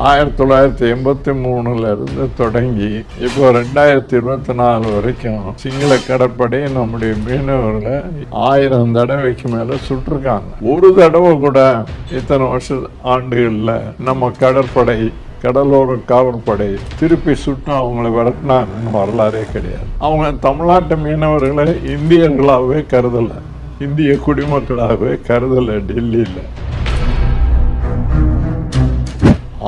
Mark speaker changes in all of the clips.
Speaker 1: 1983 தொடங்கி இப்போ 2024 வரைக்கும் சிங்கள கடற்படை நம்முடைய மீனவர்களை 1000 தடவைக்கு மேல சுட்டிருக்காங்க. ஒரு தடவை கூட இத்தனை ஆண்டுகள்ல நம்ம கடற்படை கடலோர காவல்படை திருப்பி சுட்டு அவங்களை விரட்டினாங்கன்னு வரலாறே கிடையாது. அவங்க தமிழ்நாட்டு மீனவர்களை இந்தியர்களாகவே கருதலை, இந்திய குடிமக்களாகவே கருதலை. டெல்லியில்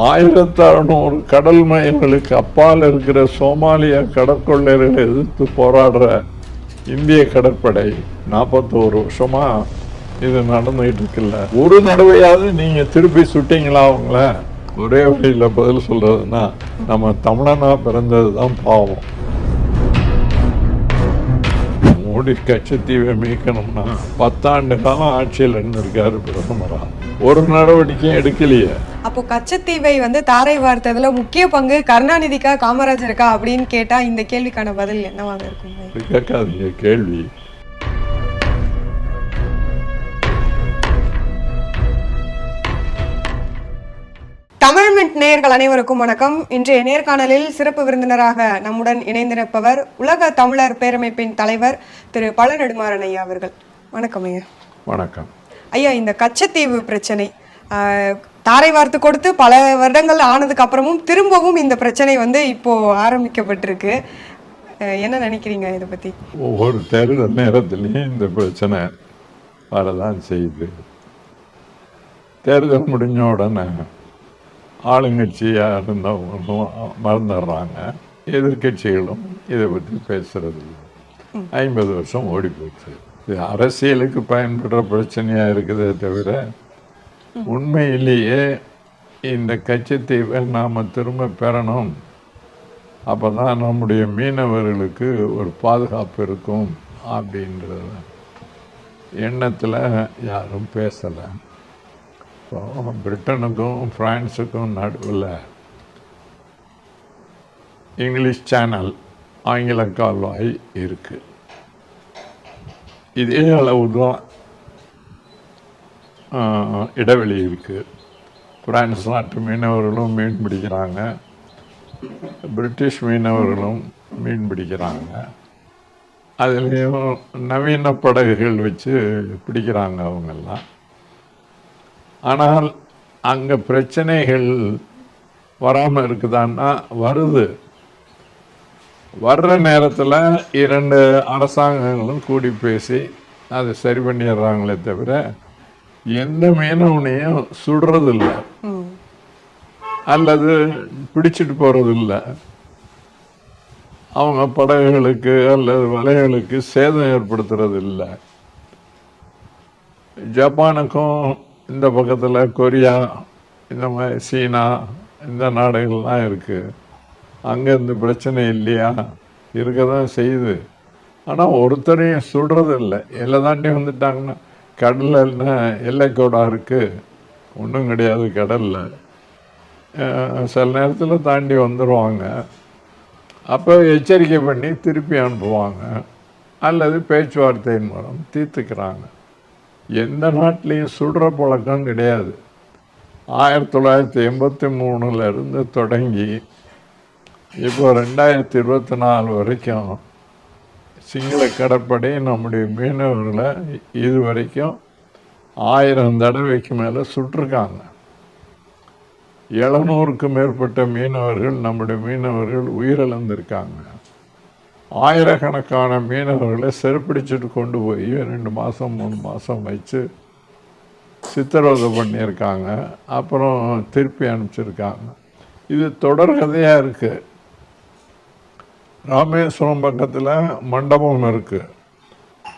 Speaker 1: 1600 கடல் மைல்களுக்கு அப்பால் இருக்கிற சோமாலியா கடற்கொள்ளையர்களை எதிர்த்து போராடுற இந்திய கடற்படை 41 வருஷமா இது நடந்துகிட்டு இருக்குல்ல. ஒரு தடவையாவது நீங்க திருப்பி சுட்டீங்களா அவங்கள? ஒரே வழியில் பதில் சொல்றதுன்னா நம்ம தமிழனா பிறந்ததுதான் பாவம். மோடி கச்சத்தீவை மீட்கணும்னா 10 ஆண்டு காலம் ஆட்சியில் இருந்திருக்காரு பிரதமரா, ஒரு நடவடிக்கையும் எடுக்கலையே.
Speaker 2: அப்போ கச்சத்தீவை தாரை வார்த்ததுல முக்கிய பங்கு கருணாநிதிக்கா காமராஜருக்கா அப்படின்னு கேட்டா இந்த கேள்விக்கான பதில் என்னவாக இருக்கும்?
Speaker 1: கேட்காதீங்க கேள்வி.
Speaker 2: தமிழ் மின்ட் நேயர்கள் அனைவருக்கும் வணக்கம். இன்றைய நேர்காணலில் சிறப்பு விருந்தினராக நம்முடன் இணைந்திருப்பவர் உலக தமிழர் பேரமைப்பின் தலைவர் திரு பழ நெடுமாறன் ஐயா அவர்கள். வணக்கம் ஐயா.
Speaker 1: வணக்கம்
Speaker 2: ஐயா. இந்த கச்சத்தீவு பிரச்சனை தாரை வார்த்து கொடுத்து பல வருடங்கள் ஆனதுக்கு அப்புறமும் திரும்பவும் இந்த பிரச்சனை இப்போ ஆரம்பிக்கப்பட்டிருக்கு. என்ன நினைக்கிறீங்க இதை பத்தி?
Speaker 1: ஒவ்வொரு தேர்தல் நேரத்திலையும் இந்த பிரச்சனை வரதான் செய்யுது. தேர்தல் முடிஞ்ச உடனே ஆளுங்கட்சியாக இருந்தவங்களும் மறந்துடுறாங்க, எதிர்கட்சிகளும் இதை பற்றி பேசுறது இல்லை. 50 வருஷம் ஓடி போச்சு. இது அரசியலுக்கு பயன்படுற பிரச்சனையாக இருக்குதே தவிர உண்மையிலேயே இந்த கச்சத்தீவை நாம் திரும்ப பெறணும், அப்போ தான் நம்முடைய மீனவர்களுக்கு ஒரு பாதுகாப்பு இருக்கும் அப்படின்ற எண்ணத்தில் யாரும் பேசலை. பிரிட்டனுக்கும் பிரான்ஸுக்கும் நடுவில் இங்கிலீஷ் சேனல், ஆங்கில கால்வாய் இருக்கு. இதே அளவு தான் இடைவெளி இருக்கு. பிரான்ஸ் நாட்டு மீனவர்களும் மீன் பிடிக்கிறாங்க, பிரிட்டிஷ் மீனவர்களும் மீன் பிடிக்கிறாங்க. அதுலேயும் நவீன படகுகள் வச்சு பிடிக்கிறாங்க அவங்கெல்லாம். ஆனால் அங்கே பிரச்சனைகள் வராமல் இருக்குதான்னா வருது. வர்ற நேரத்தில் 2 அரசாங்கங்களும் கூடி பேசி அதை சரி பண்ணிடுறாங்களே தவிர எந்த மீனவனையும் சுடுறதில்ல அல்லது பிடிச்சிட்டு போகிறதில்ல. அவங்க படகுகளுக்கு அல்லது வலைகளுக்கு சேதம் ஏற்படுத்துறது இல்லை. ஜப்பானுக்கும் இந்த பக்கத்தில் கொரியா, இந்த மாதிரி சீனா, இந்த நாடுகள்லாம் இருக்குது. அங்கே இந்த பிரச்சனை இல்லையா? இருக்க தான் செய்யுது. ஆனால் ஒருத்தரையும் சுடுறது இல்லை. எல்லை தாண்டி வந்துட்டாங்கன்னா கடலில் எல்லைக்கோடாக இருக்குது, ஒன்றும் கிடையாது கடலில். சில நேரத்தில் தாண்டி வந்துடுவாங்க. அப்போ எச்சரிக்கை பண்ணி திருப்பி அனுப்புவாங்க அல்லது பேச்சுவார்த்தையின் மூலம் தீர்த்துக்கிறாங்க. எந்த நாட்டிலையும் சுடுற பழக்கம் கிடையாது. 1983 தொடங்கி இப்போ 2024 வரைக்கும் சிங்கள கடற்படை நம்முடைய மீனவர்களை இது வரைக்கும் 1000 தடவைக்கு மேலே சுட்டிருக்காங்க. 700க்கும் மேற்பட்ட மீனவர்கள், நம்முடைய மீனவர்கள் உயிரிழந்திருக்காங்க. ஆயிரக்கணக்கான மீனவர்களை சிறைப்பிடிச்சிட்டு கொண்டு போய் 2 மாதம் 3 மாதம் வச்சு சித்திரவதை பண்ணியிருக்காங்க. அப்புறம் திருப்பி அனுப்பிச்சிருக்காங்க. இது தொடர்கதையாக இருக்குது. ராமேஸ்வரம் பக்கத்தில் மண்டபம் இருக்குது.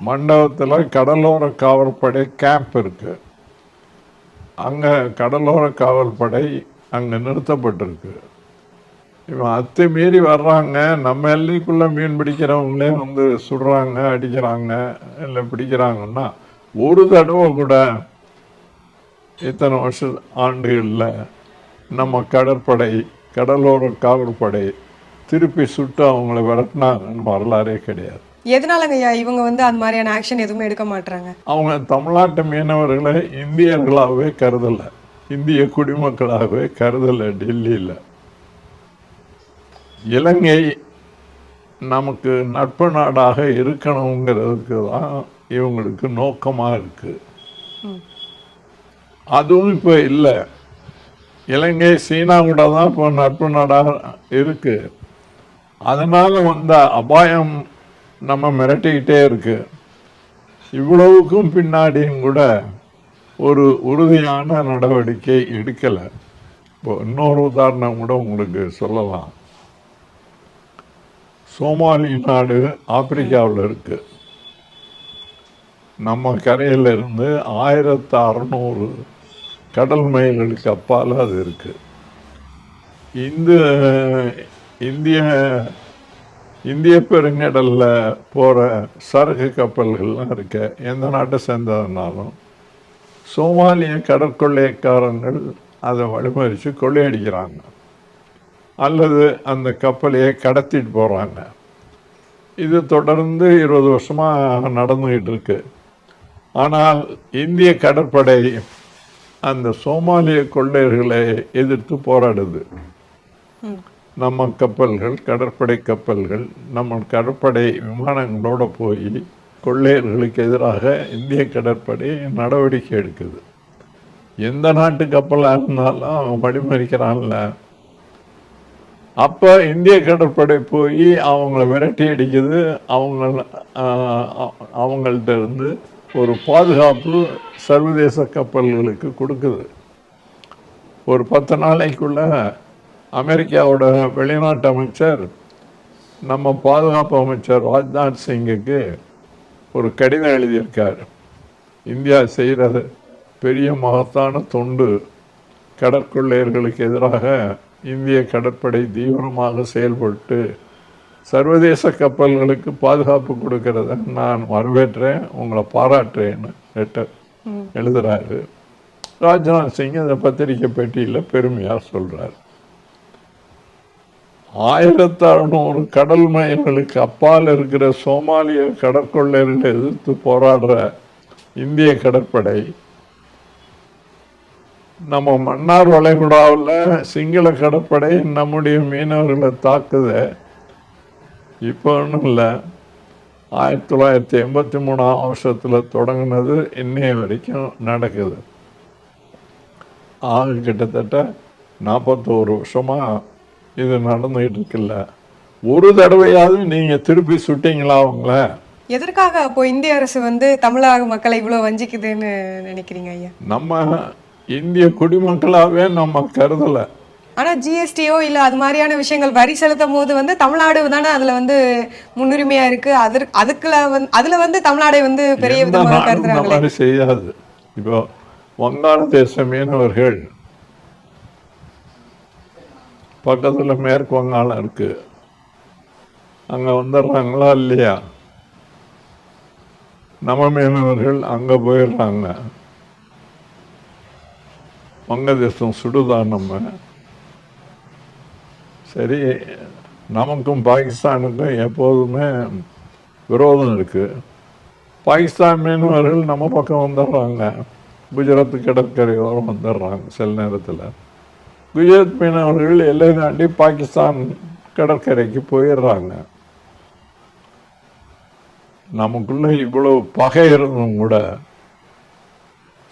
Speaker 1: மண்டபத்தில் கடலோர காவல்படை கேம்ப் இருக்குது. அங்கே கடலோர காவல்படை அங்கே நிறுத்தப்பட்டிருக்கு. இவன் அத்துமீறி வர்றாங்க, நம்ம எல்லைக்குள்ளே மீன் பிடிக்கிறவங்களே சுடுறாங்க, அடிக்கிறாங்க, இல்லை பிடிக்கிறாங்கன்னா ஒரு தடவை கூட இத்தனை ஆண்டுகளில் நம்ம கடற்படை கடலோர காவல்படை திருப்பி சுட்டு அவங்கள விரட்டினாங்கன்னு வரலாறே கிடையாது.
Speaker 2: எதனாலங்க ஐயா இவங்க அந்த மாதிரியான ஆக்ஷன் எதுவுமே எடுக்க மாட்டாங்க?
Speaker 1: அவங்க தமிழ்நாட்டு மீனவர்களை இந்தியர்களாகவே கருதலை, இந்திய குடிமக்களாகவே கருதலை டெல்லியில். இலங்கை நமக்கு நட்பு நாடாக இருக்கணுங்கிறதுக்கு தான் இவங்களுக்கு நோக்கமாக இருக்குது. அதுவும் இப்போ இல்லை. இலங்கை சீனா கூட தான் இப்போ நட்பு நாடாக இருக்கு. அதனால் வந்த அபாயம் நம்ம மிரட்டிக்கிட்டே இருக்கு. இவ்வளவுக்கும் பின்னாடியும் கூட ஒரு உறுதியான நடவடிக்கை எடுக்கலை. இப்போ இன்னொரு உதாரணம் கூட உங்களுக்கு சொல்லலாம். சோமாலி நாடு ஆப்பிரிக்காவில் இருக்கு. நம்ம கரையிலிருந்து 1600 கடல் மைல்களுக்கு அப்பால் அது இருக்கு. இந்த இந்திய பெருங்கடலில் போகிற சரக்கு கப்பல்கள்லாம் இருக்க எந்த நாட்டை சேர்ந்ததுனாலும் சோமாலிய கடற்கொள்ளைக்காரங்கள் அதை வழிமறித்து கொள்ளையடிக்கிறாங்க அல்லது அந்த கப்பலையை கடத்திட்டு போகிறாங்க. இது தொடர்ந்து 20 வருஷமாக நடந்துகிட்டு இருக்கு. ஆனால் இந்திய கடற்படை அந்த சோமாலிய கொள்ளையர்களை எதிர்த்து போராடுது. நம்ம கப்பல்கள், கடற்படை கப்பல்கள், நம்ம கடற்படை விமானங்களோடு போய் கொள்ளையர்களுக்கு எதிராக இந்திய கடற்படை நடவடிக்கை எடுக்குது. எந்த நாட்டு கப்பலாக இருந்தாலும் அவன் வழிமறிக்கிறான்ல. அப்போ இந்திய கடற்படை போய் அவங்கள விரட்டி அடிக்குது. அவங்கள்ட்ட இருந்து ஒரு பாதுகாப்பு சர்வதேச கப்பல்களுக்கு கொடுக்குது. ஒரு 10 நாளைக்குள்ள அமெரிக்காவோட வெளிநாட்டு அமைச்சர் நம்ம பாதுகாப்பு அமைச்சர் ராஜ்நாத் சிங்குக்கு ஒரு கடிதம் எழுதியிருக்கார். இந்தியா செய்கிறது பெரிய மகத்தான தொண்டு. கடற்கொள்ளையர்களுக்கு எதிராக இந்திய கடற்படை தீவிரமாக செயல்பட்டு சர்வதேச கப்பல்களுக்கு பாதுகாப்பு கொடுக்கறத நான் வரவேற்றேன், உங்களை பாராட்டுறேன்னு லெட்டர் எழுதுறாரு. ராஜ்நாத் சிங் அந்த பத்திரிகை பேட்டியில் பெருமையாக சொல்றார். 1600 கடல் மைல்களுக்கு அப்பால் இருக்கிற சோமாலிய கடற்கொள்ளையர்களை எதிர்த்து போராடுற இந்திய கடற்படை நம்ம மன்னார் வளைகுடாவில் சிங்கள கடற்படை நம்முடைய மீனவர்களை தாக்குத இப்போ ஒன்றும் இல்லை. 1983 வருஷத்தில் தொடங்கினது இன்னைய வரைக்கும் நடக்குது. ஆக கிட்டத்தட்ட 41 வருஷமாக இது நடந்துகிட்டு இருக்குல்ல. ஒரு தடவையாவது நீங்கள் திருப்பி சுட்டிங்களா அவங்கள?
Speaker 2: எதற்காக அப்போ இந்திய அரசு வந்து தமிழக மக்களை இவ்வளோ வஞ்சிக்குதுன்னு நினைக்கிறீங்க ஐயா? நம்ம
Speaker 1: இந்திய குடிமக்களாகவே நம்ம கருதலை.
Speaker 2: ஆனால் ஜிஎஸ்டியோ இல்லை அது மாதிரியான விஷயங்கள் வரி செலுத்தும் போது வந்து தமிழ்நாடு தானே அதில் வந்து முன்னுரிமையாக இருக்குது. அதில் வந்து தமிழ்நாடை வந்து பெரிய விதமாக கருதுறாங்க.
Speaker 1: செய்யாது. இப்போ வங்காளதேச மீனவர்கள் பக்கத்தில் மேற்கு வங்காளம் இருக்கு, அங்கே வந்துடுறாங்களா இல்லையா? நம்ம மீனவர்கள் அங்கே போயிடுறாங்க. வங்கதேசம் சுடுதான் நம்ம. சரி, நமக்கும் பாகிஸ்தானுக்கும் எப்போதுமே விரோதம் இருக்குது. பாகிஸ்தான் மீனவர்கள் நம்ம பக்கம் வந்துடுறாங்க, குஜராத் கடற்கரையோரம் வந்துடுறாங்க. சில நேரத்தில் குஜராத் மீனவர்கள் எல்லை தாண்டி பாகிஸ்தான் கடற்கரைக்கு போயிடுறாங்க. நமக்குள்ள இவ்வளவு பகை இருந்தும் கூட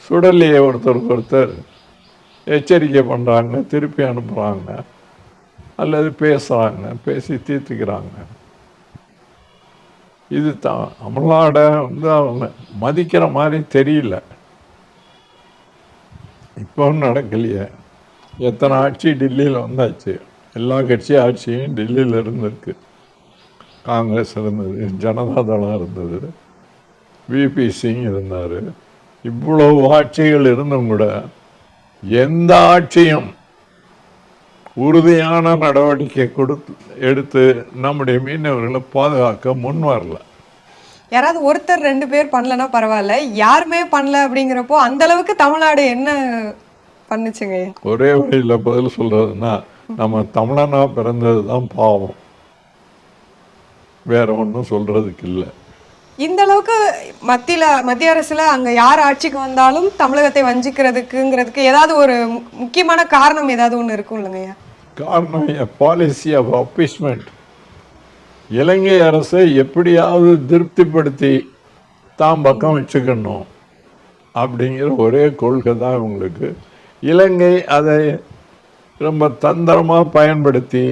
Speaker 1: சுடலையை ஒருத்தருக்கு ஒருத்தர் எச்சரிக்கை பண்ணுறாங்க, திருப்பி அனுப்புகிறாங்க அல்லது பேசுகிறாங்க, பேசி தீர்த்துக்கிறாங்க. இது தமிழ்நாடை வந்து அவங்க மதிக்கிற மாதிரி தெரியல. இப்போ நடக்கலையே. எத்தனை ஆட்சி டெல்லியில் வந்தாச்சு. எல்லா கட்சி ஆட்சியும் டெல்லியில் இருந்திருக்கு. காங்கிரஸ் இருந்தது, ஜனதாதளம் இருந்தது, விபி சிங் இருந்தார். இவ்வளவு ஆட்சிகள் இருந்தும் கூட எந்த ஆட்சியும் உறுதியான நடவடிக்கை எடுத்து நம்முடைய மீனவர்களை பாதுகாக்க முன் வரல.
Speaker 2: யாராவது ஒருத்தர் 2 பேர் பண்ணலன்னா பரவாயில்ல, யாருமே பண்ணல அப்படிங்கிறப்போ அந்த அளவுக்கு தமிழ்நாடு என்ன பண்ணுச்சுங்க?
Speaker 1: ஒரே வழியில் பதில் சொல்றதுன்னா, நம்ம தமிழனா பிறந்தது தான் பாவம், வேற ஒன்றும் சொல்றதுக்கு இல்லை.
Speaker 2: இந்த அளவுக்கு மத்திய அரசுல அங்க யார் ஆட்சிக்கு வந்தாலும் தமிழகத்தை வஞ்சிக்கிறதுக்குங்கிறதுக்கு ஏதாவது ஒரு முக்கியமான காரணம் ஏதாவது ஒண்ணு இருக்கும் இல்லைங்கய்யா?
Speaker 1: காரணம் பாலிசி ஆஃப் அப்பீஸ்மெண்ட். இலங்கை அரசை எப்படியாவது திருப்திப்படுத்தி தாம் பக்கம் வச்சுக்கணும் அப்படிங்கிற ஒரே கொள்கை தான் இவங்களுக்கு. இலங்கை அதை ரொம்ப தந்திரமாக பயன்படுத்தி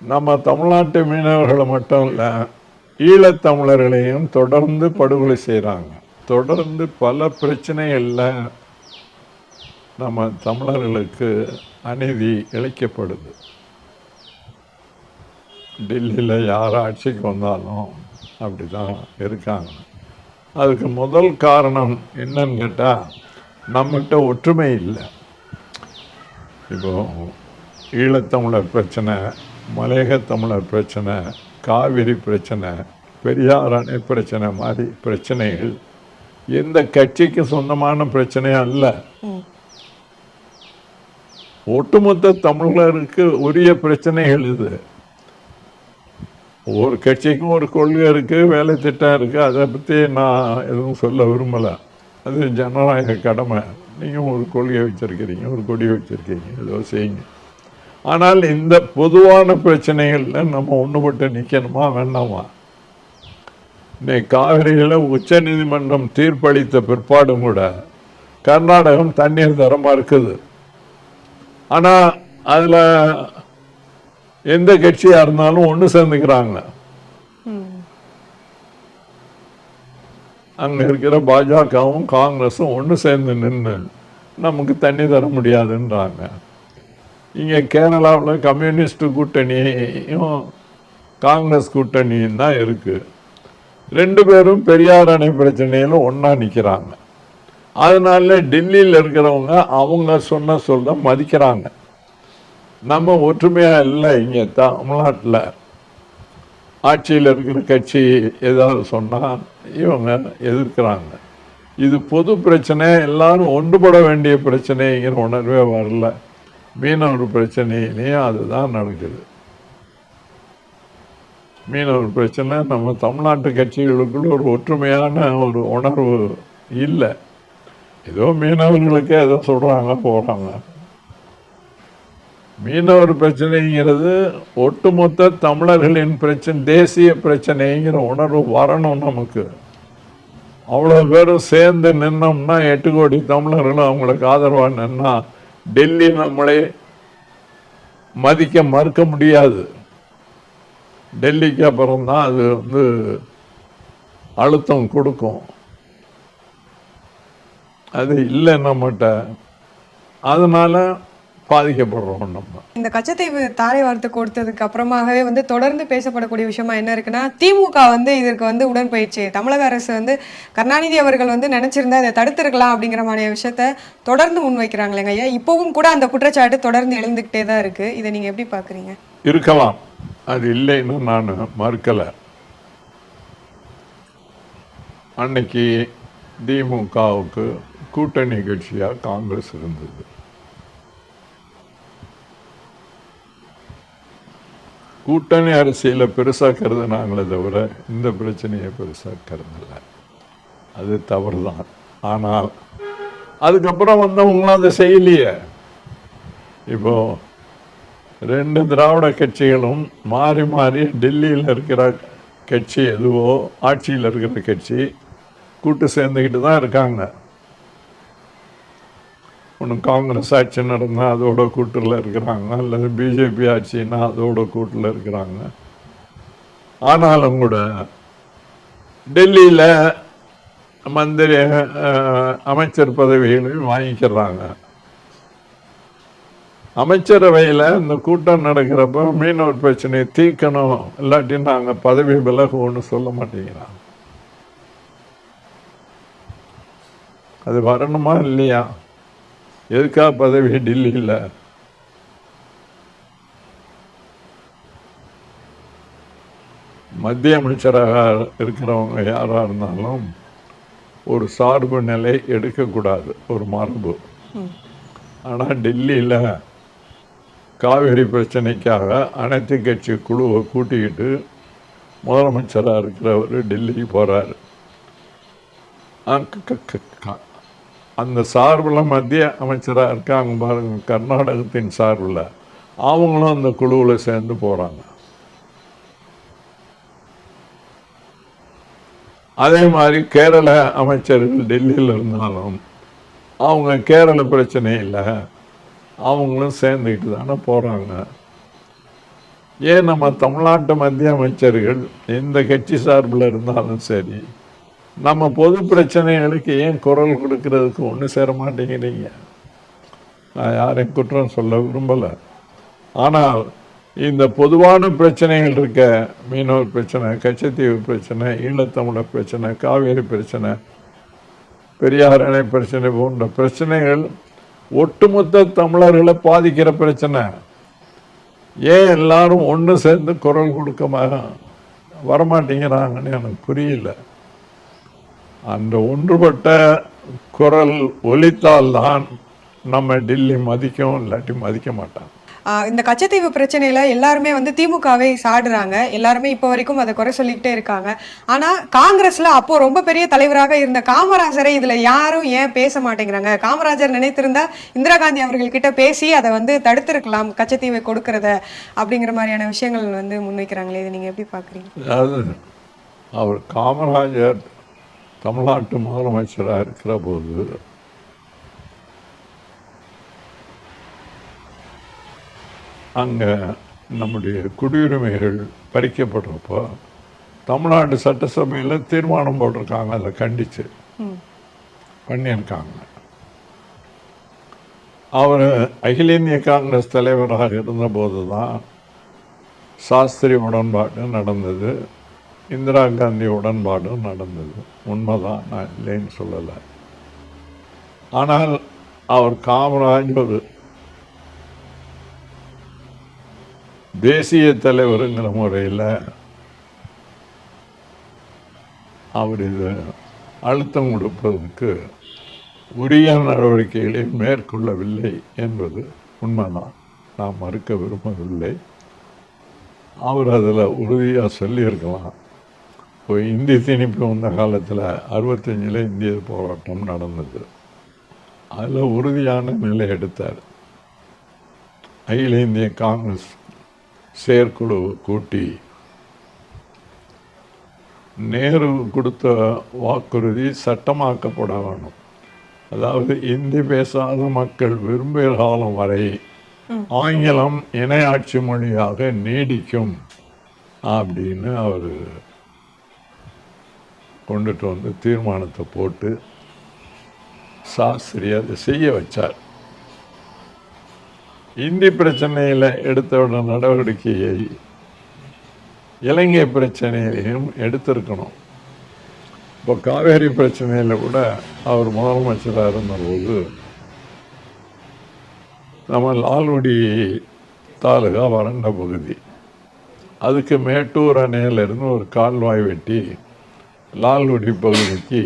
Speaker 1: நம்ம தமிழ்நாட்டு மீனவர்களை மட்டும் இல்லை, ஈழத்தமிழர்களையும் தொடர்ந்து படுகொலை செய்கிறாங்க. தொடர்ந்து பல பிரச்சனைகளில் நம்ம தமிழர்களுக்கு அநீதி இழைக்கப்படுது. டெல்லியில் யார் ஆட்சிக்கு வந்தாலும் அப்படி தான் இருக்காங்க. அதுக்கு முதல் காரணம் என்னன்னு கேட்டால், நம்மகிட்ட ஒற்றுமை இல்லை. இப்போ ஈழத்தமிழர் பிரச்சனை, மலையக தமிழர் பிரச்சனை, காவிரி பிரச்சனை, பெரியார் அணை பிரச்சனை மாதிரி பிரச்சனைகள் எந்த கட்சிக்கு சொந்தமான பிரச்சனையும் அல்ல. ஒட்டுமொத்த தமிழருக்கு உரிய பிரச்சனைகள் இது. ஒரு கட்சிக்கும் ஒரு கொள்கை இருக்குது, வேலை திட்டம் இருக்குது. அதை பற்றி நான் எதுவும் சொல்ல விரும்பலை. அது ஜனநாயக கடமை. நீங்கள் ஒரு கொள்கை வச்சுருக்கிறீங்க, ஒரு கொடி வச்சுருக்கீங்க, ஏதோ செய்யுங்க. ஆனால் இந்த பொதுவான பிரச்சனைகளில் நம்ம ஒன்றுபட்டு நிற்கணுமா வேண்டாமா? இன்னைக்கு காவிரியில் உச்ச நீதிமன்றம் தீர்ப்பளித்த பிற்பாடும் கூட கர்நாடகம் தண்ணீர் தரமாக இருக்குது. ஆனால் அதில் எந்த கட்சியாக இருந்தாலும் ஒன்று சேர்ந்துக்கிறாங்க. அங்கே இருக்கிற பாஜகவும் காங்கிரஸும் ஒன்று சேர்ந்து நின்று நமக்கு தண்ணி தர முடியாதுன்றாங்க. இங்கே கேரளாவில் கம்யூனிஸ்ட் கூட்டணியும் காங்கிரஸ் கூட்டணியும் தான் இருக்குது. ரெண்டு பேரும் பெரியார் அணை பிரச்சனையில் ஒன்றா நிற்கிறாங்க. அதனால டெல்லியில் இருக்கிறவங்க அவங்க சொல்ல மதிக்கிறாங்க. நம்ம ஒற்றுமையாக இல்லை. இங்கே தமிழ்நாட்டில் ஆட்சியில் இருக்கிற கட்சி ஏதாவது சொன்னால் இவங்க எதிர்க்கிறாங்க. இது பொது பிரச்சனை, எல்லாரும் ஒன்றுபட வேண்டிய பிரச்சனைங்கிற உணர்வே வரல. மீனவர் பிரச்சனையிலையும் அதுதான் நடக்குது. மீனவர் பிரச்சனை நம்ம தமிழ்நாட்டு கட்சிகளுக்குள்ள ஒரு ஒற்றுமையான ஒரு உணர்வு இல்லை. ஏதோ மீனவர்களுக்கு ஏதோ சொல்கிறாங்க போகிறாங்க. மீனவர் பிரச்சனைங்கிறது ஒட்டுமொத்த தமிழர்களின் பிரச்சனை, தேசிய பிரச்சனைங்கிற உணர்வு வரணும் நமக்கு. அவ்வளோ பேரும் சேர்ந்து நின்னோம்னா, 8 கோடி தமிழர்களும் அவங்களுக்கு ஆதரவாக நின்னா டெல்லி நம்மளை மதிக்க மறுக்க முடியாது. டெல்லிக்கு அப்புறம்தான் அது அழுத்தம் கொடுக்கும். அது இல்லை நம்மகிட்ட. அதனால பாதிக்கப்படுறோம் நம்ம.
Speaker 2: இந்த கச்சத்தீவு தாரை வார்த்தை கொடுத்ததுக்கு அப்புறமாகவே தொடர்ந்து பேசப்படக்கூடிய விஷயமா என்ன இருக்குன்னா, திமுக இதற்கு உடன்பயிற்சி. தமிழக அரசு கருணாநிதி அவர்கள் நினைச்சிருந்தா இதை தடுத்திருக்கலாம் அப்படிங்கிற மாதிரி விஷயத்த தொடர்ந்து முன்வைக்கிறாங்களேங்க ஐயா. இப்பவும் கூட அந்த குற்றச்சாட்டு தொடர்ந்து எழுந்துகிட்டே தான் இருக்கு. இதை நீங்க எப்படி பாக்குறீங்க?
Speaker 1: இருக்கலாம், அது இல்லைன்னு நான் மறுக்கலை. அன்னைக்கு திமுகவுக்கு கூட்டணி கட்சியாக காங்கிரஸ் இருந்தது. கூட்டணி அரசியலை பெருசாக கருதுனாங்களே தவிர இந்த பிரச்சனையை பெருசாக கருதலை. அது தவறு தான். ஆனால் அதுக்கப்புறம் வந்தவங்களும் அதை செய்யலையே. இப்போ 2 திராவிட கட்சிகளும் மாறி மாறி டெல்லியில் இருக்கிற கட்சி எதுவோ, ஆட்சியில் இருக்கிற கட்சி கூட்டு சேர்ந்துக்கிட்டு தான் இருக்காங்க. ஒன்று காங்கிரஸ் ஆட்சி நடந்தால் அதோட கூட்டில் இருக்கிறாங்க, அல்லது பிஜேபி ஆட்சின்னா அதோட கூட்டில் இருக்கிறாங்க. ஆனாலும் கூட டெல்லியில் மந்திரி அமைச்சர் பதவிகளையும் வாங்கிக்கிறாங்க. அமைச்சரவையில் இந்த கூட்டம் நடக்கிறப்ப மீனவர் பிரச்சனையை தீர்க்கணும், இல்லாட்டி நாங்கள் பதவி விலகுவோன்னு சொல்ல மாட்டேங்கிறாங்க. அது வரணுமா இல்லையா? எதுக்கா பதவி டெல்லியில்? மத்திய அமைச்சராக இருக்கிறவங்க யாராக இருந்தாலும் ஒரு சார்பு நிலை எடுக்கக்கூடாது, ஒரு மரபு. ஆனால் டெல்லியில் காவிரி பிரச்சனைக்காக அனைத்து கட்சி குழுவை கூட்டிக்கிட்டு முதலமைச்சராக இருக்கிறவர் டெல்லிக்கு போகிறாரு. அந்த சார்பில் மத்திய அமைச்சராக இருக்காங்க பாருங்க, கர்நாடகத்தின் சார்பில் அவங்களும் அந்த குழுவில் சேர்ந்து போகிறாங்க. அதே மாதிரி கேரள அமைச்சர்கள் டெல்லியில் இருந்தாலும் அவங்க கேரள பிரச்சனை இல்லை, அவங்களும் சேர்ந்துக்கிட்டு தானே போகிறாங்க. ஏன் நம்ம தமிழ்நாட்டு மத்திய அமைச்சர்கள் எந்த கட்சி சார்பில் இருந்தாலும் சரி, நம்ம பொது பிரச்சனைகளுக்கு ஏன் குரல் கொடுக்கறதுக்கு ஒன்றும் சேர மாட்டேங்கிறீங்க? நான் யாரையும் குற்றம் சொல்ல விரும்பலை. ஆனால் இந்த பொதுவான பிரச்சனைகள் இருக்க, மீனவர் பிரச்சனை, கச்சத்தீவு பிரச்சனை, ஈழத்தமிழர் பிரச்சனை, காவேரி பிரச்சனை, பெரியார் அணை பிரச்சனை போன்ற பிரச்சனைகள் ஒட்டுமொத்த தமிழர்களை பாதிக்கிற பிரச்சனை. ஏன் எல்லாரும் ஒன்று சேர்ந்து குரல் கொடுக்க வரமாட்டேங்கிறாங்கன்னு எனக்கு புரியல. அந்த ஒன்றுபட்ட குரல் ஒலித்தால்தான் நம்ம டெல்லி மதிக்கும், இல்லாட்டி மதிக்க மாட்டாங்க.
Speaker 2: இந்த கச்சத்தீவு பிரச்சனையில எல்லாருமே வந்து திமுகவை சாடுறாங்க, எல்லாருமே இப்போ வரைக்கும் அதை குறை சொல்லிக்கிட்டே இருக்காங்க. ஆனா காங்கிரஸ்ல அப்போ ரொம்ப பெரிய தலைவராக இருந்த காமராஜரை இதுல யாரும் ஏன் பேச மாட்டேங்கிறாங்க? காமராஜர் நினைத்திருந்தா இந்திரா காந்தி அவர்கள் கிட்ட பேசி அதை வந்து தடுத்திருக்கலாம், கச்சத்தீவை கொடுக்கறத, அப்படிங்கிற மாதிரியான விஷயங்கள் வந்து முன்வைக்கிறாங்களே. இதை நீங்க எப்படி பாக்குறீங்க?
Speaker 1: அதாவது அவர் காமராஜர் தமிழ்நாட்டு முதலமைச்சராக இருக்கிற போது அங்கே நம்முடைய குடியுரிமைகள் பறிக்கப்படுறப்போ தமிழ்நாடு சட்டசபையில் தீர்மானம் போட்டிருக்காங்க, அதை கண்டித்து பண்ணியிருக்காங்க. அவர் அகில இந்திய காங்கிரஸ் தலைவராக இருந்தபோது தான் சாஸ்திரி உடன்பாடு நடந்தது, இந்திரா காந்தி உடன்பாடும் நடந்தது. உண்மைதான், நான் இல்லைன்னு சொல்லலை. ஆனால் அவர் காமராஜ் ஒரு தேசிய தலைவருங்கிற முறையில் அவர் இதை அழுத்தம் கொடுப்பதற்கு உரிய நடவடிக்கைகளை மேற்கொள்ளவில்லை என்பது உண்மைதான், நாம் மறுக்க விரும்பவில்லை. அவர் அதில் உறுதியாக சொல்லியிருக்கலாம். இப்போ இந்தி திணிப்பு வந்த காலத்தில் 65 இந்திய போராட்டம் நடந்தது, அதில் உறுதியான நிலை எடுத்தார். அகில இந்திய காங்கிரஸ் செயற்குழு கூட்டி நேரு கொடுத்த வாக்குறுதி சட்டமாக்கப்பட வேணும். அதாவது இந்தி பேசாத மக்கள் விரும்பிய காலம் வரை ஆங்கிலம் இணையாட்சி மொழியாக நீடிக்கும் அப்படின்னு அவர் கொண்டுட்டு வந்து தீர்மானத்தை போட்டு சாஸ்திரி அதை செய்ய வச்சார். இந்தி பிரச்சனையில் எடுத்த நடவடிக்கையை இலங்கை பிரச்சனையிலையும் எடுத்திருக்கணும். இப்போ காவேரி பிரச்சனையில் கூட அவர் முதலமைச்சராக இருந்தபோது நம்ம லால்குடி தாலுகா வறண்ட பகுதி, அதுக்கு மேட்டூர் அணையிலிருந்து ஒரு கால்வாய் வெட்டி லால்குடி பகுதிக்கு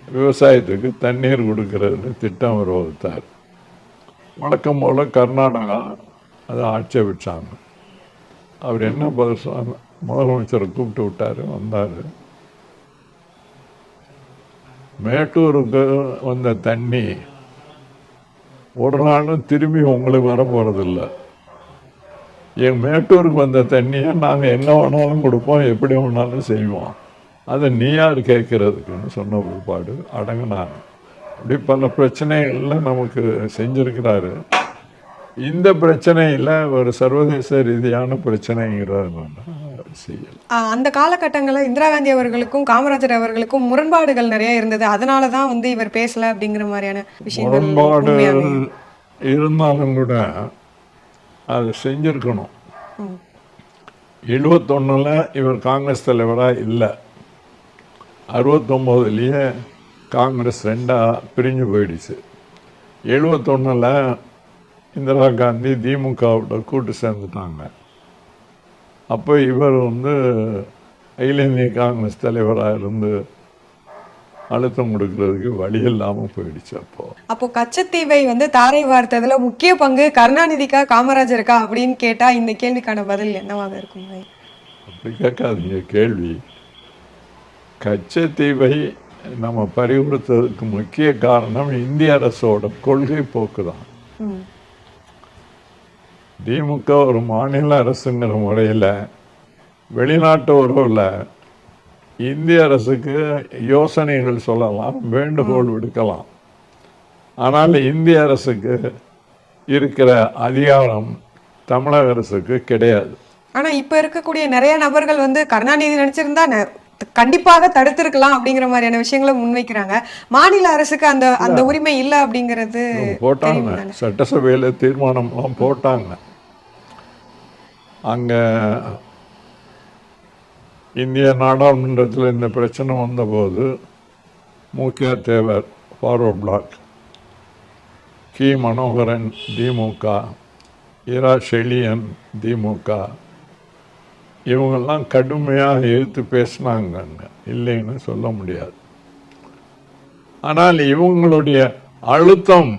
Speaker 1: விவசாயத்துக்கு தண்ணீர் கொடுக்கறதுன்னு திட்டம் அவர் வகுத்தார். வழக்கம் போல் கர்நாடகா அதை ஆட்சேபிச்சாங்க. அவர் என்ன பதில் சொன்னார்? முதலமைச்சரை கூப்பிட்டு விட்டார், வந்தார். மேட்டூருக்கு வந்த தண்ணி ஒரு நாளும் திரும்பி உங்களுக்கு வர போகிறதில்ல. என் மேட்டூருக்கு வந்த தண்ணியை நாங்கள் என்ன வேணாலும் கொடுப்போம், எப்படி வேணாலும் செய்வோம், அதை நீ யார் கேட்கறதுக்குன்னு சொன்ன பிற்பாடு அடங்கினாங்க. அப்படி பல பிரச்சனைகள்லாம் நமக்கு செஞ்சிருக்கிறாரு. இந்த பிரச்சனையில் ஒரு சர்வதேச ரீதியான பிரச்சனைங்கிறத செய்யல.
Speaker 2: அந்த காலகட்டங்களில் இந்திரா காந்தி அவர்களுக்கும் காமராஜர் அவர்களுக்கும் முரண்பாடுகள் நிறைய இருந்தது, அதனால தான் வந்து இவர் பேசல அப்படிங்கிற மாதிரியான விஷயங்கள்.
Speaker 1: முரண்பாடு இருந்தாலும் கூட அதை செஞ்சிருக்கணும். 71 இவர் காங்கிரஸ் தலைவராக இல்லை, 69 காங்கிரஸ் 2 பிரிஞ்சு போயிடுச்சு. 71 இந்திரா காந்தி திமுகவோட கூட்டு சேர்ந்துட்டாங்க. அப்போ இவர் வந்து அகில இந்திய காங்கிரஸ் தலைவராக இருந்து அழுத்தம் கொடுக்கறதுக்கு வழி இல்லாமல் போயிடுச்சு.
Speaker 2: அப்போ கச்சத்தீவை வந்து தாரை வார்த்ததுல முக்கிய பங்கு கருணாநிதிக்கா காமராஜருக்கா அப்படின்னு கேட்டா இந்த கேள்விக்கான பதில் என்னவாக இருக்கும்?
Speaker 1: அப்படி கேட்காதீங்க கேள்வி. கச்சத்தீவை நம்ம பறிகொடுத்ததுக்கு முக்கிய காரணம் இந்திய அரசோட கொள்கை போக்கு தான்.
Speaker 2: ம்.
Speaker 1: திமுக ஒரு மாநில அரசுங்கிற முறையில் வெளிநாட்டு உறவில் இந்திய அரசுக்கு யோசனைகள் சொல்லலாம், வேண்டுகோள் விடுக்கலாம். ஆனால் இந்திய அரசுக்கு இருக்கிற அதிகாரம் தமிழக அரசுக்கு கிடையாது.
Speaker 2: ஆனா இப்ப இருக்கக்கூடிய நிறைய நபர்கள் வந்து கருணாநிதி நினைச்சிருந்தா கண்டிப்பாக தடுத்திருக்கலாம் அப்படிங்கிற மாதிரியான விஷயங்களை முன்வைக்கிறாங்க. மாநில அரசுக்கு அந்த அந்த உரிமை இல்லை அப்படிங்கிறது
Speaker 1: போட்டாங்க. சட்டசபையில் தீர்மானம்லாம் போட்டாங்க. அங்க இந்திய நாடாளுமன்றத்தில் இந்த பிரச்சனை வந்தபோது முக்கிய தேவர் ஃபார்வர்ட் பிளாக், கி மனோகரன் திமுக, இரா செழியன் திமுக, இவங்கெல்லாம் கடுமையாக எதிர்த்து பேசினாங்க. இல்லைன்னு சொல்ல முடியாது. ஆனால் இவங்களுடைய அழுத்தம்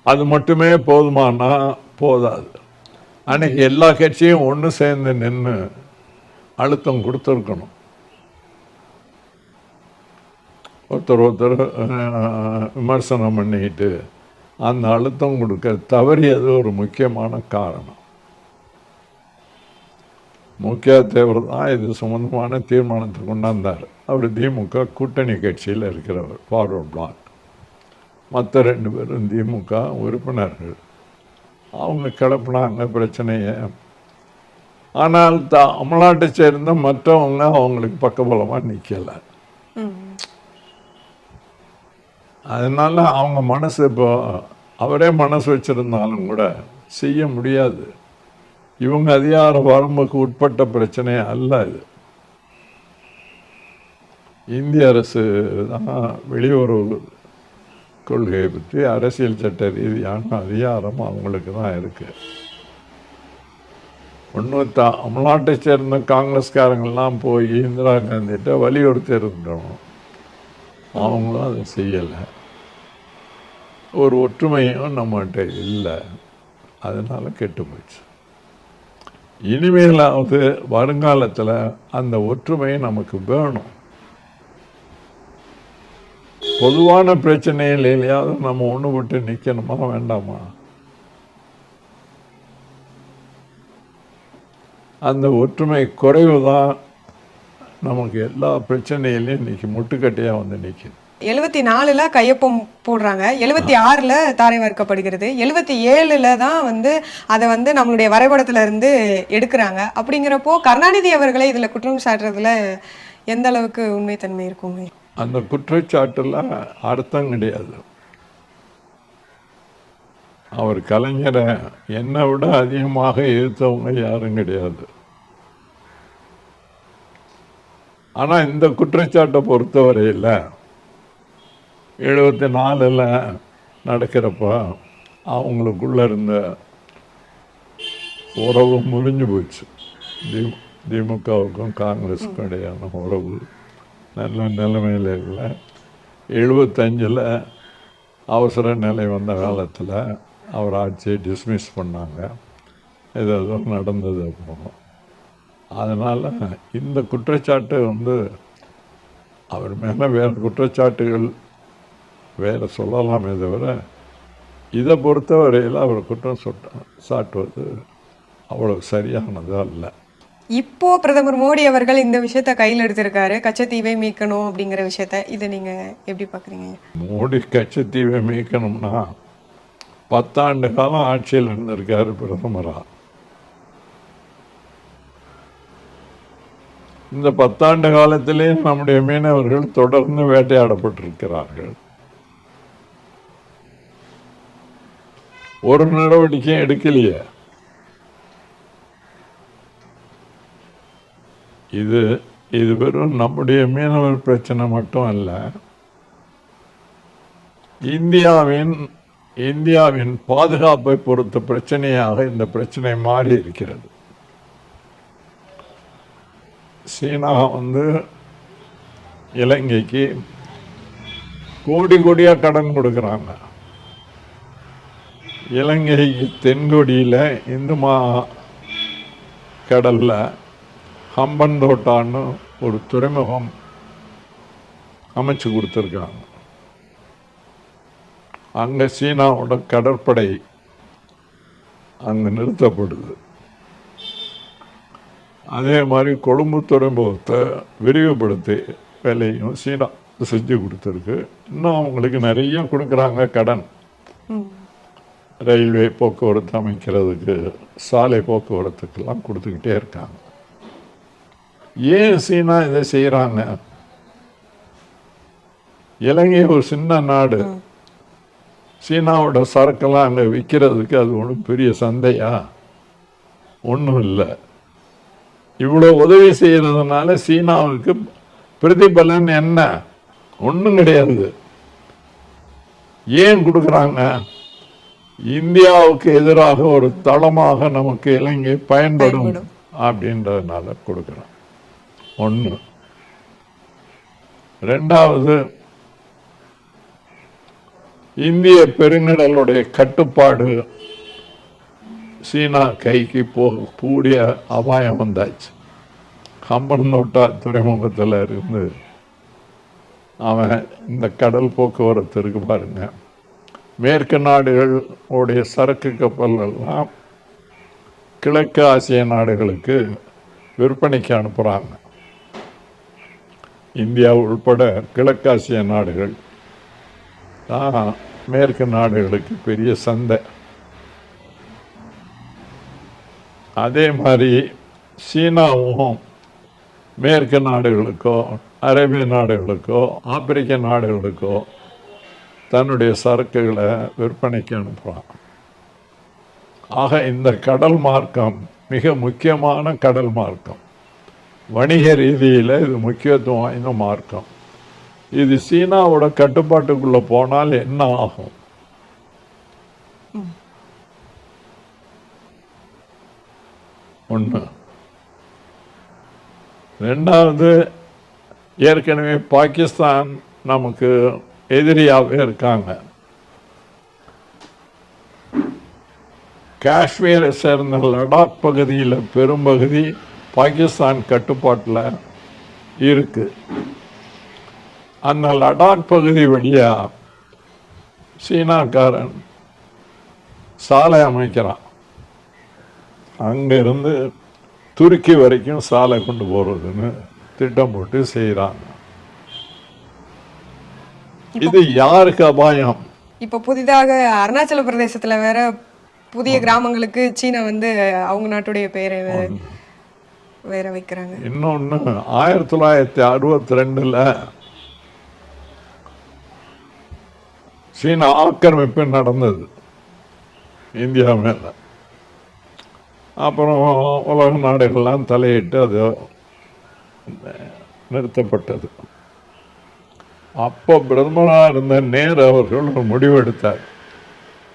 Speaker 1: அது மட்டுமே போதுமானா போதாது. அன்னைக்கு எல்லா கட்சியும் ஒன்று சேர்ந்து நின்று அழுத்தம் கொடுத்துருக்கணும். ஒருத்தர் விமர்சனம் பண்ணிக்கிட்டு அந்த அழுத்தம் கொடுக்க தவறியது ஒரு முக்கியமான காரணம். முக்கிய தேவர் தான் இது சம்பந்தமான தீர்மானத்தை கொண்டாந்தார். அவர் திமுக கூட்டணி கட்சியில் இருக்கிறவர், ஃபார்வர்ட் பிளாக். மற்ற 2 பேரும் திமுக உறுப்பினர்கள். அவங்க கிளப்பினாங்க பிரச்சனையை. ஆனால் தமிழ்நாட்டை சேர்ந்த மற்றவங்க அவங்களுக்கு பக்கபலமாக நிற்கலை. அதனால அவங்க மனசு இப்போ அவரே மனசு வச்சிருந்தாலும் கூட செய்ய முடியாது. இவங்க அதிகார வரம்புக்கு உட்பட்ட பிரச்சனை அல்ல இது. இந்திய அரசு தான் வெளியுறவு கொள்கையை பற்றி அரசியல் சட்ட ரீதியான அதிகாரம் அவங்களுக்கு தான் இருக்கு. ஒன்றும் தமிழ்நாட்டை சேர்ந்த காங்கிரஸ்காரங்கள்லாம் போய் இந்திரா காந்திகிட்ட வலியுறுத்தி இருந்தோம். அவங்களும் அதை செய்யலை. ஒரு ஒற்றுமையும் நம்மகிட்ட இல்லை. அதனால கெட்டு போச்சு. இனிமேலாவது வருங்காலத்தில் அந்த ஒற்றுமை நமக்கு வேணும். பொதுவான பிரச்சனையிலேயாவது நம்ம ஒன்றுபட்டு நிற்கணுமா வேண்டாமா? அந்த ஒற்றுமை குறைவு தான் நமக்கு எல்லா பிரச்சனையிலையும் இன்னைக்கு முட்டுக்கட்டையாக வந்து நிற்கிது.
Speaker 2: 74ல் கையொப்பம் போடுறாங்க, 76ல் தாரை வார்க்கப்படுகிறது, 77ல் தான் வந்து அதை வந்து நம்மளுடைய வரைபடத்துல இருந்து எடுக்கிறாங்க. அப்படிங்கிறப்போ கருணாநிதி அவர்களை இதுல குற்றம் சாட்டுறதுல எந்த அளவுக்கு உண்மைத்தன்மை இருக்குங்க?
Speaker 1: அந்த குற்றச்சாட்டுல அர்த்தம் கிடையாது. அவர் கலைஞரை என்னை விட அதிகமாக எதிர்த்தவங்க யாரும் கிடையாது. ஆனா இந்த குற்றச்சாட்டை பொறுத்தவரையில் 74ல் நடக்கிறப்ப அவங்களுக்குள்ள இருந்த உறவு முறிஞ்சு போச்சு. திமுகவுக்கும் காங்கிரஸுக்கும் இடையான உறவு நல்ல நிலைமையில் இல்லை. 75ல் அவசர நிலை வந்த காலத்தில் அவர் ஆட்சியை டிஸ்மிஸ் பண்ணாங்க. ஏதோ நடந்தது. அப்புறம் அதனால் இந்த குற்றச்சாட்டு வந்து அவர் மேலே வேறு குற்றச்சாட்டுகள் வேறு சொல்லலாமே தவிர இதை பொறுத்தவரையில் அவர் குற்றம் சாட்டுவது அவ்வளோ சரியானது அல்ல.
Speaker 2: இப்போ பிரதமர் மோடி அவர்கள் இந்த விஷயத்த கையில் எடுத்திருக்காரு, கச்சத்தீவை மீட்கணும் அப்படிங்கிற விஷயத்த. இதை நீங்க எப்படி பாக்குறீங்க?
Speaker 1: மோடி கச்சத்தீவை மீட்கணும்னா 10 ஆண்டு காலம் ஆட்சியில் இருந்திருக்காரு பிரதமரா. இந்த 10 ஆண்டு காலத்திலே நம்முடைய மீனவர்கள் தொடர்ந்து வேட்டையாடப்பட்டிருக்கிறார்கள். ஒரு நடவடிக்கையும் எடுக்கலையே. இது வெறும் நம்முடைய மீனவர் பிரச்சனை மட்டும் அல்ல, இந்தியாவின் பாதுகாப்பை பொறுத்த பிரச்சனையாக இந்த பிரச்சனை மாறி இருக்கிறது. சீனா வந்து இலங்கைக்கு கோடி கோடியாக கடன் கொடுக்குறாங்க. இலங்கை தென்கொடியில் இந்து கடலில் ஹம்பன்தோட்டான்னு ஒரு துறைமுகம் அமைச்சு கொடுத்துருக்காங்க. அங்கே சீனாவோட கடற்படை அங்கே நிறுத்தப்படுது. அதே மாதிரி கொழும்பு துறைமுகத்தை விரிவுபடுத்தி வேலையும் சீனா செஞ்சு கொடுத்துருக்கு. இன்னும் அவங்களுக்கு நிறைய கொடுக்குறாங்க கடன். ரயில்வே போக்குவரத்து அமைக்கிறதுக்கு, சாலை போக்குவரத்துக்கெல்லாம் கொடுத்துக்கிட்டே இருக்காங்க. ஏன் சீனா இதை செய்கிறாங்க? இலங்கை ஒரு சின்ன நாடு, சீனாவோட சரக்கெல்லாம் அங்கே விற்கிறதுக்கு அது ஒன்றும் பெரிய சந்தையா? ஒன்றும் இல்லை. இவ்வளோ உதவி செய்கிறதுனால சீனாவுக்கு பிரதிபலன் என்ன? ஒன்றும் கிடையாது. ஏன் கொடுக்குறாங்க? இந்தியாவுக்கு எதிராக ஒரு தளமாக நமக்கு இலங்கை பயன்படும் அப்படின்றதுனால கொடுக்குறோம். ஒன்று. ரெண்டாவது, இந்திய பெருங்கடலுடைய கட்டுப்பாடு சீனா கைக்கு கூடிய அபாயம் வந்தாச்சு. ஹம்பன்தோட்டா துறைமுகத்தில் இருந்து அவன் இந்த கடல் போக்குவரத்து இருக்கு பாருங்க, மேற்கு நாடுகளுடைய சரக்கு கப்பல்கள்லாம் கிழக்கு ஆசிய நாடுகளுக்கு விற்பனைக்கு அனுப்புகிறாங்க. இந்தியா உள்பட கிழக்காசிய நாடுகள் தான் மேற்கு நாடுகளுக்கு பெரிய சந்தை. அதே மாதிரி சீனாவும் மேற்கு நாடுகளுக்கோ, அரேபிய நாடுகளுக்கோ, ஆப்பிரிக்க நாடுகளுக்கோ தன்னுடைய சரக்குகளை விற்பனைக்கு அனுப்புகிறான். ஆக இந்த கடல் மார்க்கம் மிக முக்கியமான கடல் மார்க்கம். வணிக ரீதியில் இது முக்கியத்துவம் வாய்ந்த மார்க்கம். இது சீனாவோட கட்டுப்பாட்டுக்குள்ளே போனால் என்ன ஆகும்? ஒன்று. ரெண்டாவது, ஏற்கனவே பாகிஸ்தான் நமக்கு எதிரியாகவே இருக்காங்க. காஷ்மீரை சேர்ந்த லடாக் பகுதியில் பெரும்பகுதி பாகிஸ்தான் கட்டுப்பாட்டில் இருக்கு. அந்த லடாக் பகுதி வழியாக சீனாக்காரன் சாலை அமைக்கிறான். அங்கிருந்து துருக்கி வரைக்கும் சாலை கொண்டு போகிறதுன்னு திட்டம் போட்டு செய்கிறாங்க. இது யாருக்கு அபாயம்?
Speaker 2: இப்போ புதிதாக அருணாச்சல பிரதேசத்துல வேற புதிய கிராமங்களுக்கு சீனா வந்து அவங்க நாட்டுடைய பெயரை வேற வைக்கிறாங்க.
Speaker 1: இன்னொன்று, 1962 சீனா ஆக்கிரமிப்பு நடந்தது இந்தியா மேல. அப்புறம் உலக நாடுகள்லாம் தலையிட்டு அது நிறுத்தப்பட்டது. அப்போ பிரதமராக இருந்த நேரு அவர்கள் ஒரு முடிவெடுத்தார்.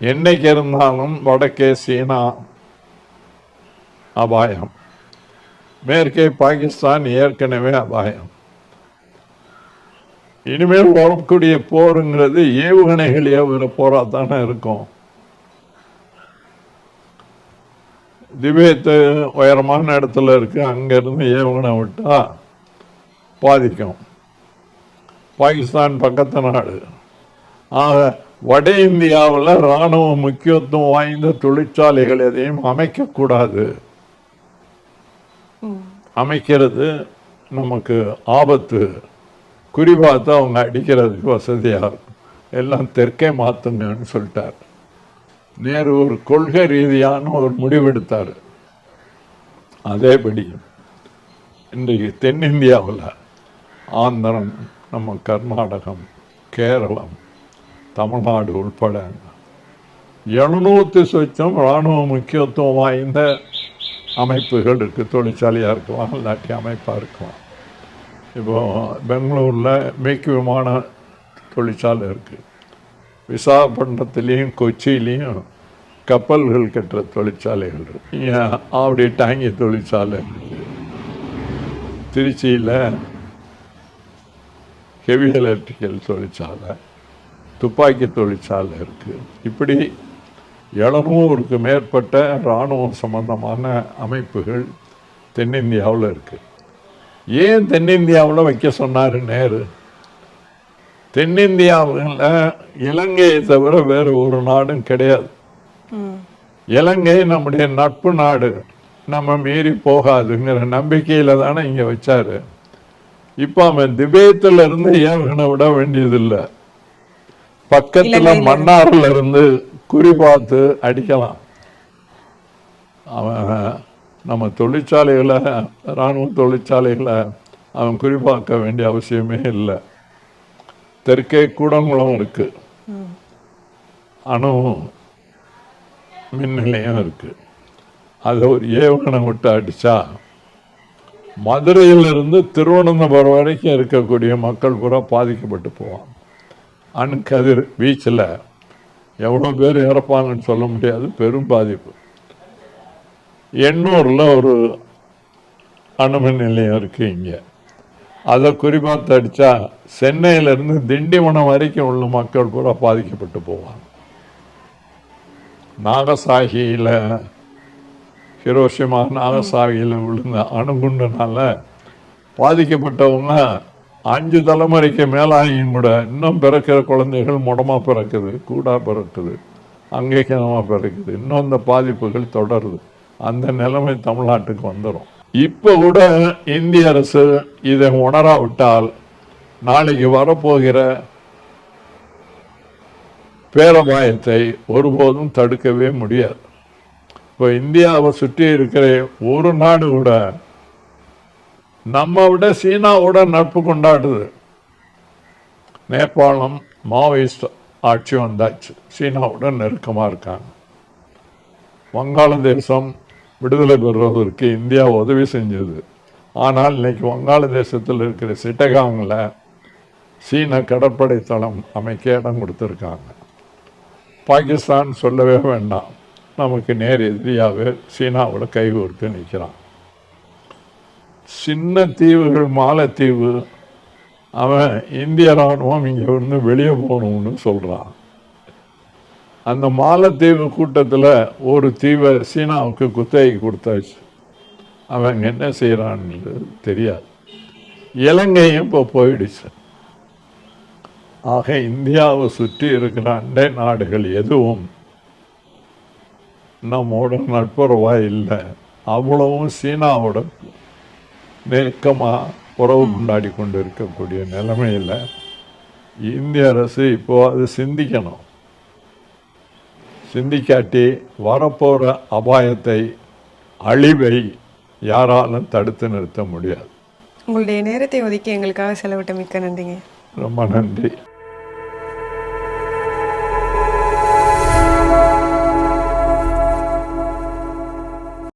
Speaker 1: என்னைக்கு இருந்தாலும் வடக்கே சீனா அபாயம், மேற்கே பாகிஸ்தான் ஏற்கனவே அபாயம். இனிமேல் வரக்கூடிய போருங்கிறது ஏவுகணைகள் ஏவுகிற போரா தானே இருக்கும். திபேத்து உயரமான இடத்துல இருக்கு, அங்கிருந்து ஏவுகணை விட்டா பாதிக்கும். பாகிஸ்தான் பக்கத்து நாடு. ஆக வட இந்தியாவில் இராணுவ முக்கியத்துவம் வாய்ந்த தொழிற்சாலைகள் எதையும் அமைக்கக்கூடாது. அமைக்கிறது நமக்கு ஆபத்து. குறிப்பாக அவங்க அடிக்கிறதுக்கு வசதியாக இருக்கும். எல்லாம் தெற்கே மாற்றுங்கன்னு சொல்லிட்டார். நேரு ஒரு கொள்கை ரீதியான ஒரு முடிவெடுத்தார். அதேபடி இன்றைக்கு தென்னிந்தியாவில் ஆந்திரம், நம்ம கர்நாடகம், கேரளம், தமிழ்நாடு உள்பட 700 சொச்சம் இராணுவ முக்கியத்துவம் வாய்ந்த அமைப்புகள் இருக்குது. தொழிற்சாலையாக இருக்கலாம், இல்லாட்டி அமைப்பாக இருக்கலாம். இப்போ பெங்களூரில் மேற்கு விமான தொழிற்சாலை இருக்குது. விசாகப்பட்டினத்துலேயும் கொச்சியிலையும் கப்பல்கள் கட்டுற தொழிற்சாலைகள் இருக்குது. இங்கே ஆவடி டேங்கி தொழிற்சாலை இருக்குது. திருச்சியில் ஹெவி எலக்ட்ரிக்கல் தொழிற்சாலை, துப்பாக்கி தொழிற்சாலை இருக்குது. இப்படி 700க்கு மேற்பட்ட இராணுவம் சம்பந்தமான அமைப்புகள் தென்னிந்தியாவில் இருக்கு. ஏன் தென்னிந்தியாவில் வைக்க சொன்னார் நேரு? தென்னிந்தியாவில் இலங்கையை தவிர வேறு ஒரு நாடும் கிடையாது. இலங்கை நம்முடைய நட்பு நாடு, நம்ம மீறி போகாதுங்கிற நம்பிக்கையில தானே இங்க வச்சாரு. இப்ப அவன் திபேத்துல இருந்து ஏவகனை விட வேண்டியதில்லை, பக்கத்துல மன்னார்ல இருந்து குறி பார்த்து அடிக்கலாம். அவன் நம்ம தொழிற்சாலைகளை, இராணுவ தொழிற்சாலைகளை அவன் குறிப்பாக்க வேண்டிய அவசியமே இல்லை. தெற்கே கூடங்குளம் இருக்கு, அணு மின் நிலையம் இருக்கு. அதை ஒரு ஏவகனை விட்டு அடிச்சா மதுரையிலிருந்து திருவனந்தபுரம் வரைக்கும் இருக்கக்கூடிய மக்கள் கூட பாதிக்கப்பட்டு போவாங்க. அணுக்கதிர் வீச்சில் எவ்வளோ பேர் இறப்பாங்கன்னு சொல்ல முடியாது, பெரும் பாதிப்பு. எண்ணூரில் ஒரு அணுமின் நிலையம் இருக்கு இங்கே, அதை குறிப்பாத்து அடித்தா சென்னையிலேருந்து திண்டிவனம் வரைக்கும் உள்ள மக்கள் கூட பாதிக்கப்பட்டு போவாங்க. நாகசாகியில், ஹிரோஷிமா நாகசாகியில் விழுந்த அணுகுண்டுனால பாதிக்கப்பட்டவங்க 5 தலைமுறைக்கு மேலாகியும் கூட இன்னும் பிறக்கிற குழந்தைகள் முடமாக பிறக்குது, கூடாக பிறக்குது, அங்கேக்கியமாக பிறக்குது. இன்னும் இந்த பாதிப்புகள் தொடருது. அந்த நிலைமை தமிழ்நாட்டுக்கு வந்துடும். இப்போ கூட இந்திய அரசு இதை உணராவிட்டால் நாளைக்கு வரப்போகிற பேரபாயத்தை ஒருபோதும் தடுக்கவே முடியாது. இப்போ இந்தியாவை சுற்றி இருக்கிற ஒரு நாடு கூட நம்ம விட சீனாவோட நட்பு கொண்டாடுது. நேபாளம் மாவோயிஸ்ட் ஆட்சி வந்தாச்சு, சீனாவோட நெருக்கமாக இருக்காங்க. வங்காளதேசம் விடுதலை பெறுவதற்கு இந்தியா உதவி செஞ்சது. ஆனால் இன்னைக்கு வங்காளதேசத்தில் இருக்கிற சிட்டகாங்கில் சீன கடற்படை தளம் அமைக்க இடம் கொடுத்துருக்காங்க. பாகிஸ்தான் சொல்லவே வேண்டாம், நமக்கு நேர் எதிரியாக சீனாவோட கைகோர்த்து நிற்கிறான். சின்ன தீவுகள், மாலத்தீவு, அவன் இந்திய இராணுவம் இங்கே இருந்து வெளியே போகணும்னு சொல்கிறான். அந்த மாலத்தீவு கூட்டத்தில் ஒரு தீவை சீனாவுக்கு குத்தகைக்கு கொடுத்தாச்சு. அவன் என்ன செய்கிறான்னு தெரியாது. இலங்கையும் இப்போ போயிடுச்சு. ஆக இந்தியாவை சுற்றி இருக்கிற அண்டை நாடுகள் எதுவும் நம்மோட நட்புறவாக இல்லை. அவ்வளவும் சீனாவோட நெருக்கமாக உறவு கொண்டாடி கொண்டு இருக்கக்கூடிய நிலைமையில் இந்திய அரசு இப்போ அது சிந்திக்கணும். சிந்திக்காட்டி வரப்போகிற அபாயத்தை, அழிவை யாராலும் தடுத்து நிறுத்த முடியாது.
Speaker 2: உங்களுடைய நேரத்தை ஒதுக்கி எங்களுக்காக செலவிட்ட மிக்க நன்றிங்க.
Speaker 1: ரொம்ப நன்றி.